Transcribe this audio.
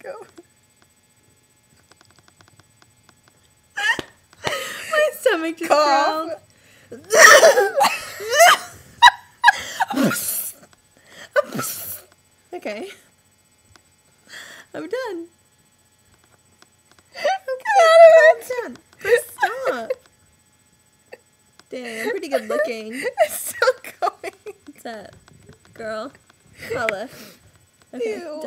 Go. My stomach just Cough. growled. Okay. I'm done. Okay, calm down. Just stop. Dang, I'm pretty good looking. It's still going. What's that? Girl. Holla. Okay, Ew. done.